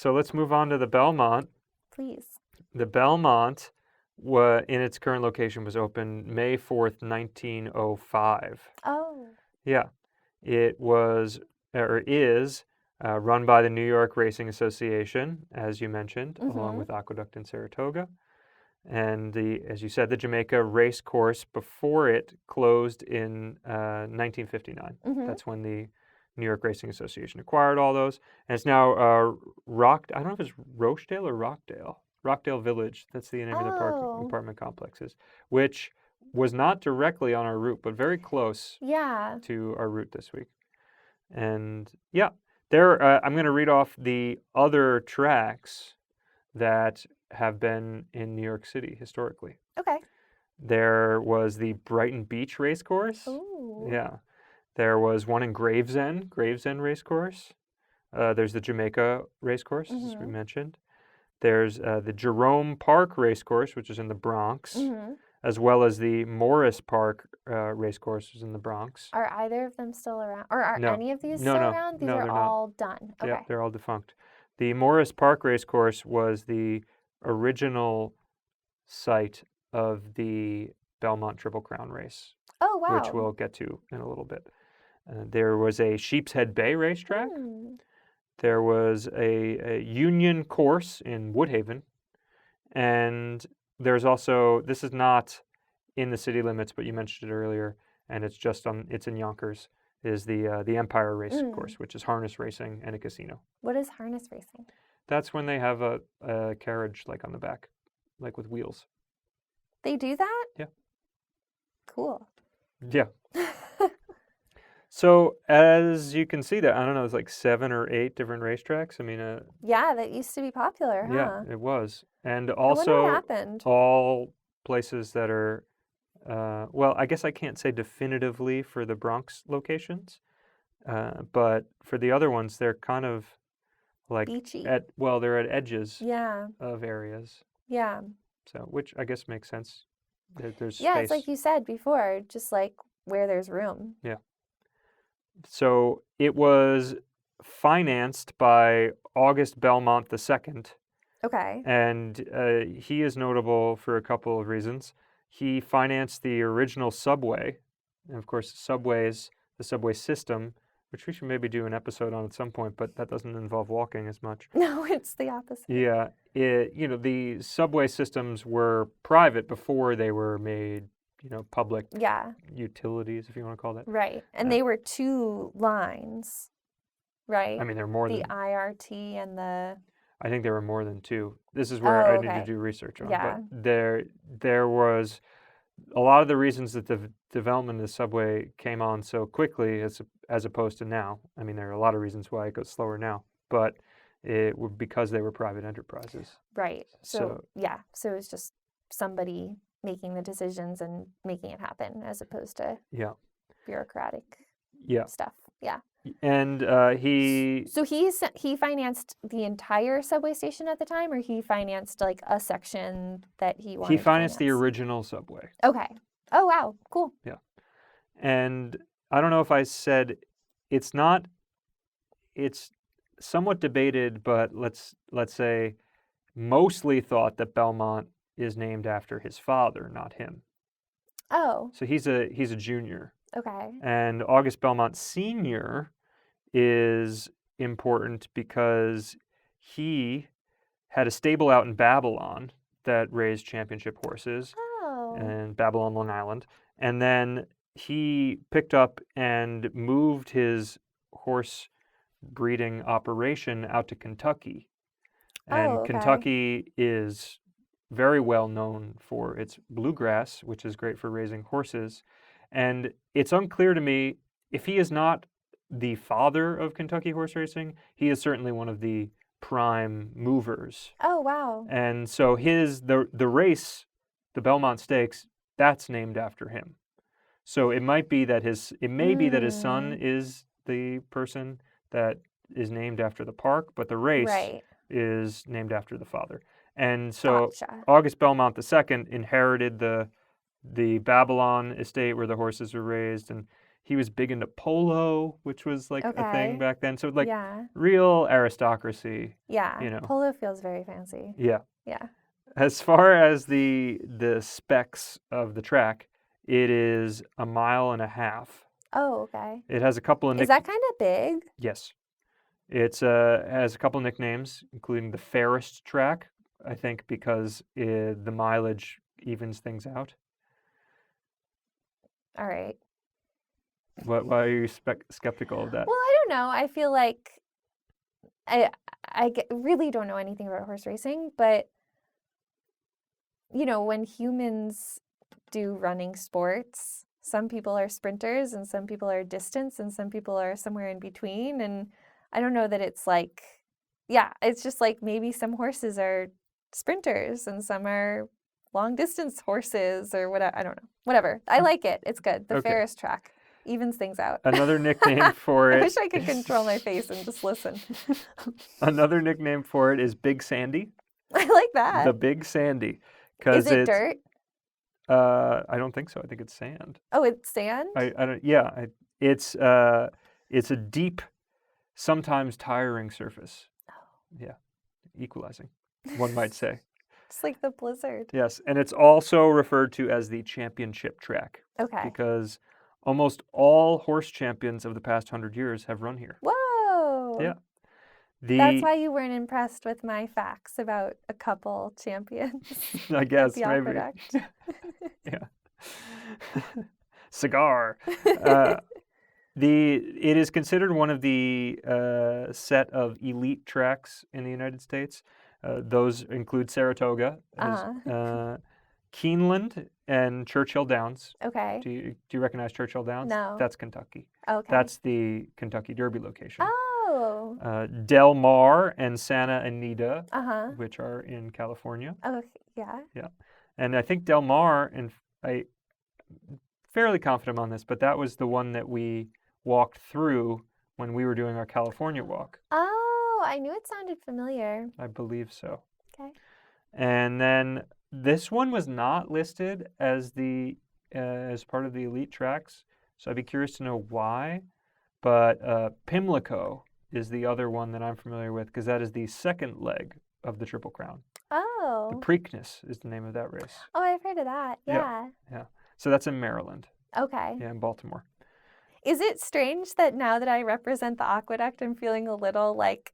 So let's move on to the Belmont. Please. The Belmont, in its current location, was opened May 4th, 1905. Oh. Yeah. It was, or is, run by the New York Racing Association, as you mentioned, along with Aqueduct and Saratoga. And as you said, the Jamaica race course before it closed in 1959. That's when the New York Racing Association acquired all those. And it's now I don't know if it's Rochdale or Rockdale Village. That's the name of the apartment complexes, which was not directly on our route, but very close to our route this week. And yeah, I'm going to read off the other tracks that have been in New York City historically. Okay. There was the Brighton Beach Racecourse. Ooh. Yeah. There was one in Gravesend Racecourse. There's the Jamaica Racecourse, as we mentioned. There's the Jerome Park Racecourse, which is in the Bronx, as well as the Morris Park Racecourse, which is in the Bronx. Are either of them still around? Or are any of these still around? These No, are they're all not. done. Okay. Yeah, they're all defunct. The Morris Park Racecourse was the original site of the Belmont Triple Crown race. Oh, wow. Which we'll get to in a little bit. There was a Sheepshead Bay racetrack. There was a Union course in Woodhaven. And there's also, this is not in the city limits, but you mentioned it earlier, and it's in Yonkers, is the Empire Race course, which is harness racing and a casino. What is harness racing? That's when they have a carriage like on the back, like with wheels. They do that? Yeah. Cool. Yeah. So as you can see that, I don't know, there's like 7 or 8 different racetracks. I mean, yeah, that used to be popular, huh? Yeah, it was. And I wonder also what happened. all places that are, well, I guess I can't say definitively for the Bronx locations, but for the other ones, they're kind of like beachy. They're at edges Yeah. of areas. Yeah. So, which I guess makes sense. There's yeah, space. it's like you said before, just like where there's room. Yeah. So it was financed by August Belmont II. Okay. And he is notable for a couple of reasons. He financed the original subway. And of course, the subway system, which we should maybe do an episode on at some point, but that doesn't involve walking as much. No, it's the opposite. Yeah. The subway systems were private before they were made, public utilities, if you want to call that. Right. And they were 2 lines, right? I mean, there were more the IRT and the... I think there were more than 2. This is where I need to do research on. Yeah. But there was a lot of the reasons that the development of the subway came on so quickly as opposed to now. I mean, there are a lot of reasons why it goes slower now, but it was because they were private enterprises. Right. So it was just somebody making the decisions and making it happen as opposed to bureaucratic stuff. Yeah. And he... So he financed the entire subway station at the time, or he financed like a section that he wanted He financed the original subway. Okay. Oh, wow. Cool. Yeah. And I don't know if I said it's somewhat debated, but let's say mostly thought that Belmont is named after his father, not him. Oh. So he's a junior. Okay. And August Belmont Sr. is important because he had a stable out in Babylon that raised championship horses in Babylon, Long Island. And then he picked up and moved his horse breeding operation out to Kentucky. And Kentucky is very well known for its bluegrass, which is great for raising horses. And it's unclear to me if he is not the father of Kentucky horse racing, he is certainly one of the prime movers. Oh, wow. And so the race, the Belmont Stakes, that's named after him. So it might be that his son is the person that is named after the park, but the race is named after the father. And so August Belmont II inherited the Babylon estate where the horses were raised, and He was big into polo, which was like a thing back then. So like real aristocracy. Yeah. Polo feels very fancy. Yeah. Yeah. As far as the specs of the track, it is 1.5 miles. Oh, okay. It has a couple of Is that kind of big? Yes. It has a couple of nicknames, including the fairest track, I think because the mileage evens things out. All right. Why are you skeptical of that? Well, I don't know. I feel like I really don't know anything about horse racing, but when humans do running sports, some people are sprinters and some people are distance and some people are somewhere in between. And I don't know that it's like, it's just like maybe some horses are sprinters and some are long distance horses or whatever. I don't know. Whatever. I like it. It's good. The fairest track evens things out. Another nickname for it. I wish I could control my face and just listen. Another nickname for it is Big Sandy. I like that. The Big Sandy. Is it dirt? I don't think so. I think it's sand. Oh, it's sand? I don't. Yeah, it's a deep, sometimes tiring surface. Oh. Yeah, equalizing, one might say. It's like the blizzard. Yes, and it's also referred to as the championship track. Okay. Because almost all horse champions of the past 100 years have run here. Whoa. Yeah. That's why you weren't impressed with my facts about a couple champions. I guess, maybe. Yeah. Cigar. It is considered one of the set of elite tracks in the United States. Those include Saratoga, Keeneland, and Churchill Downs. Okay. Do you recognize Churchill Downs? No. That's Kentucky. Okay. That's the Kentucky Derby location. Oh. Del Mar and Santa Anita, which are in California. Oh, yeah. Yeah. And I think Del Mar, and I'm fairly confident on this, but that was the one that we walked through when we were doing our California walk. Oh, I knew it sounded familiar. I believe so. Okay. And then this one was not listed as as part of the elite tracks, so I'd be curious to know why. But Pimlico is the other one that I'm familiar with because that is the second leg of the Triple Crown. Oh. The Preakness is the name of that race. Oh, I've heard of that. Yeah. Yeah. So that's in Maryland. Okay. Yeah, in Baltimore. Is it strange that now that I represent the Aqueduct, I'm feeling a little like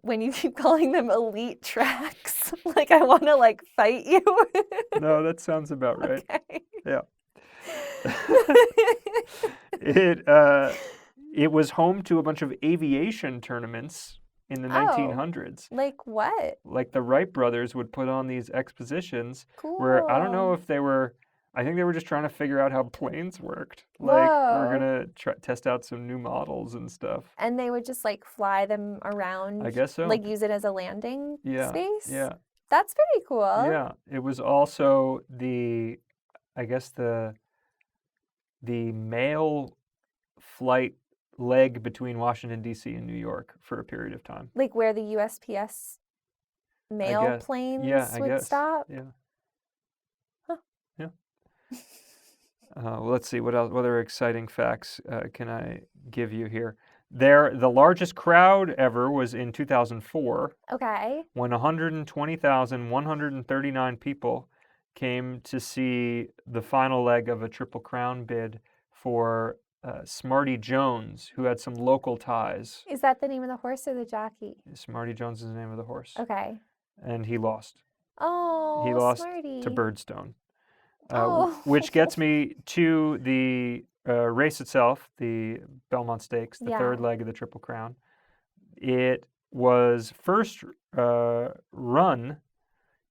when you keep calling them elite tracks, like I want to like fight you? No, that sounds about right. Okay. Yeah. It was home to a bunch of aviation tournaments in the 1900s. Like what? Like the Wright brothers would put on these expositions Cool. where I don't know if I think they were just trying to figure out how planes worked. Like we're going to test out some new models and stuff. And they would just like fly them around. I guess so. Like use it as a landing space? Yeah. That's pretty cool. Yeah. It was also the mail flight leg between Washington, D.C. and New York for a period of time. Like where the USPS mail planes would stop? Yeah. Huh. Yeah. Well, let's see. What other exciting facts can I give you here? The largest crowd ever was in 2004. Okay. When 120,139 people came to see the final leg of a Triple Crown bid for Smarty Jones, who had some local ties. Is that the name of the horse or the jockey? Smarty Jones is the name of the horse. Okay. And he lost. Oh, he lost Smarty. to Birdstone. Which gets me to the race itself, the Belmont Stakes, the third leg of the Triple Crown. It was first run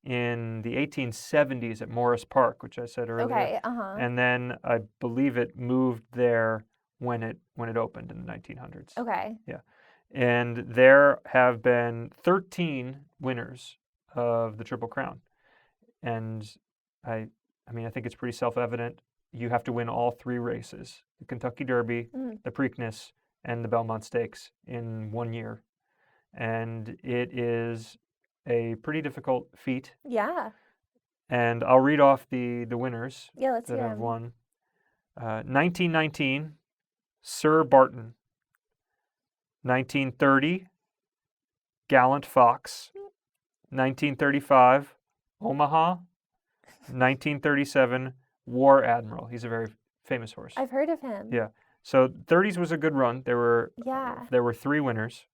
in the 1870s at Morris Park, which I said earlier. Okay, And then I believe it moved there when it opened in the 1900s. Okay. Yeah. And there have been 13 winners of the Triple Crown. And I think it's pretty self-evident. You have to win all three races, the Kentucky Derby, the Preakness, and the Belmont Stakes in 1 year. And it is a pretty difficult feat. Yeah. And I'll read off the winners that have won. 1919, Sir Barton. 1930, Gallant Fox. 1935, Omaha. 1937, War Admiral. He's a very famous horse. I've heard of him. Yeah. So 30s was a good run. There were Yeah. 3 winners.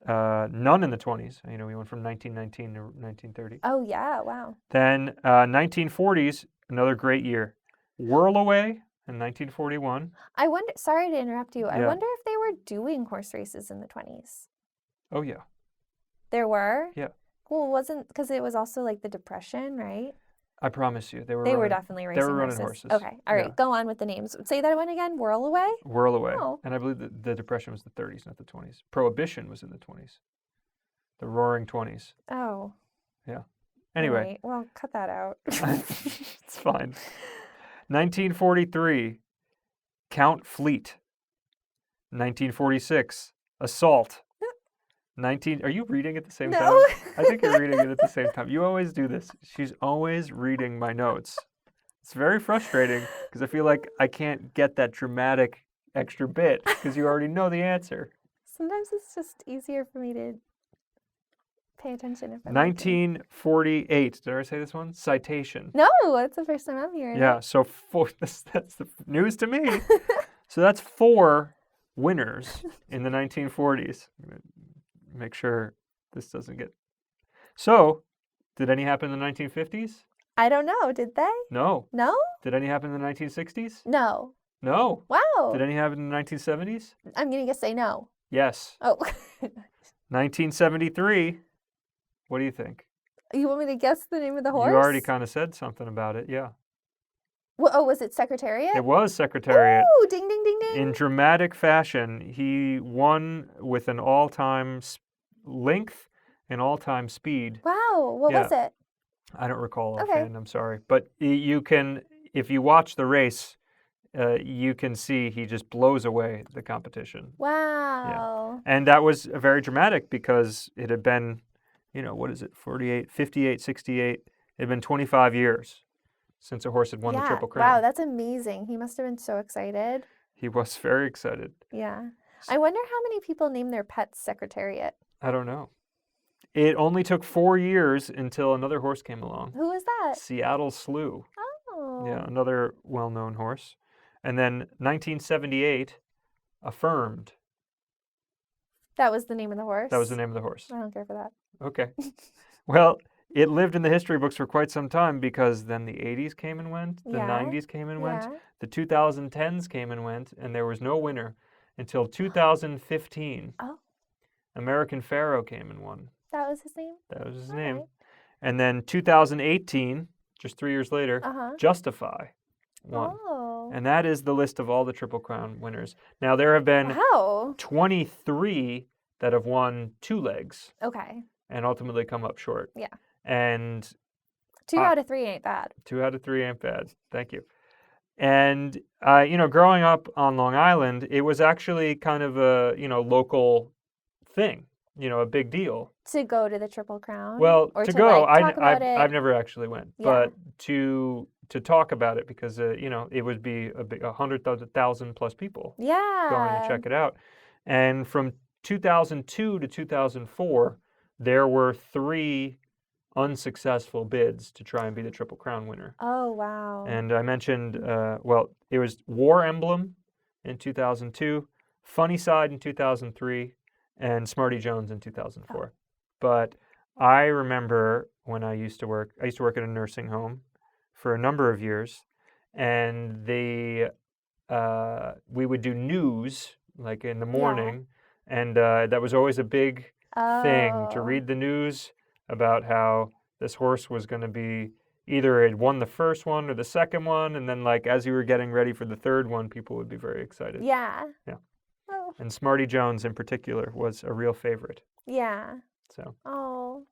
None in the 20s. You know, we went from 1919 to 1930. Oh, yeah. Wow. Then 1940s, another great year. Whirlaway in 1941. I wonder, sorry to interrupt you. I Yeah. wonder if they were doing horse races in the 20s. Oh, yeah. There were? Yeah. Well, wasn't, because it was also like the Depression, right? I promise you, they were Definitely racing they were running horses. horses. Okay. All right. Yeah. Go on with the names. Say that one again. Whirlaway? Whirlaway. Oh. And I believe that the Depression was the 30s, not the 20s. Prohibition was in the 20s. The Roaring 20s. Oh. Yeah. Anyway. Right. Well, cut that out. It's fine. 1943, Count Fleet. 1946, Assault. Are you reading at the same time? No. I think you're reading it at the same time. You always do this. She's always reading my notes. It's very frustrating because I feel like I can't get that dramatic extra bit because you already know the answer. Sometimes it's just easier for me to pay attention if I'm looking. 1948. Did I say this one? Citation. No, that's the first time I'm hearing Yeah, it. so that's the news to me. So that's 4 winners in the 1940s. I'm gonna make sure this doesn't get... So, did any happen in the 1950s? I don't know. Did they? No. No? Did any happen in the 1960s? No. No. Wow. Did any happen in the 1970s? I'm going to say no. Yes. Oh. 1973. What do you think? You want me to guess the name of the horse? You already kind of said something about it, yeah. Oh, was it Secretariat? It was Secretariat. Ooh, ding, ding, ding, ding. In dramatic fashion, he won with an all-time length and all-time speed. Wow. What was it? I don't recall Okay. offhand, I'm sorry. But you can, if you watch the race, you can see he just blows away the competition. Wow. And that was very dramatic because it had been, you know, what is it, 48, 58, 68. It had been 25 years since a horse had won the Triple Crown. Wow, that's amazing. He must have been so excited. He was very excited. Yeah. I wonder how many people name their pets Secretariat. I don't know. It only took 4 years until another horse came along. Who was that? Seattle Slew. Oh. Yeah, another well-known horse. And then 1978, Affirmed. That was the name of the horse? That was the name of the horse. I don't care for that. Okay. Well, it lived in the history books for quite some time because then the 80s came and went, the 90s came and went, the 2010s came and went, and there was no winner until 2015. Oh. American Pharaoh came and won. That was his name? That was his All name. right. And then 2018, just 3 years later, Justify won. Oh. And that is the list of all the Triple Crown winners. Now, there have been 23 that have won 2 legs. Okay. And ultimately come up short. Yeah. And 2 out of 3 ain't bad. 2 out of 3 ain't bad. Thank you. And, you know, growing up on Long Island, it was actually kind of a, you know, local thing, you know, a big deal. To go to the Triple Crown? Well, or to go, like, talk about it? I've never actually went, but to talk about it because, you know, it would be 100,000 plus people going to check it out. And from 2002 to 2004, there were 3 unsuccessful bids to try and be the Triple Crown winner. Oh, wow. And I mentioned, well, it was War Emblem in 2002, Funny Side in 2003, and Smarty Jones in 2004. But I remember when I used to work at a nursing home for a number of years, and we would do news, like in the morning, and that was always a big thing to read the news about how this horse was going to be either had won the first one or the second one, and then like as you were getting ready for the third one, people would be very excited. Yeah. Yeah. Oh. And Smarty Jones in particular was a real favorite. Yeah. So. Oh.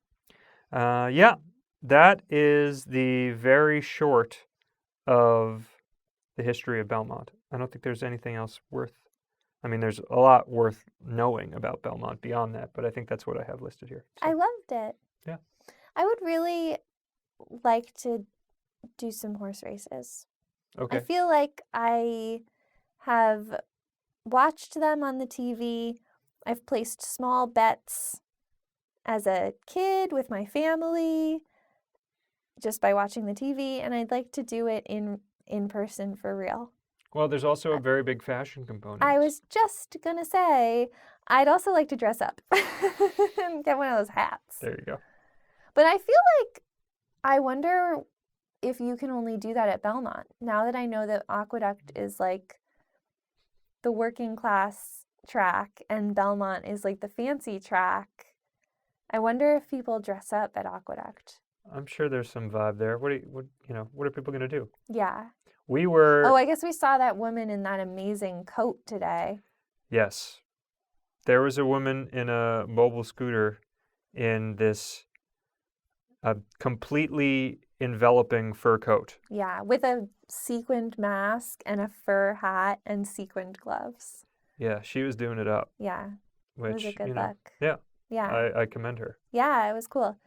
Yeah, that is the very short of the history of Belmont. I don't think there's anything else worth. I mean, there's a lot worth knowing about Belmont beyond that, but I think that's what I have listed here. So. I loved it. Yeah. I would really like to do some horse races. Okay. I feel like I have watched them on the TV. I've placed small bets as a kid with my family just by watching the TV, and I'd like to do it in person for real. Well, there's also a very big fashion component. I was just gonna say, I'd also like to dress up and get one of those hats. There you go. But I feel like, I wonder if you can only do that at Belmont. Now that I know that Aqueduct is like the working class track and Belmont is like the fancy track, I wonder if people dress up at Aqueduct. I'm sure there's some vibe there. What are people gonna do? Yeah. We were. Oh, I guess we saw that woman in that amazing coat today. Yes. There was a woman in a mobile scooter in this completely enveloping fur coat. Yeah, with a sequined mask and a fur hat and sequined gloves. Yeah, she was doing it up. Yeah, it was Which, a good look. yeah, Yeah. I commend her. Yeah, it was cool.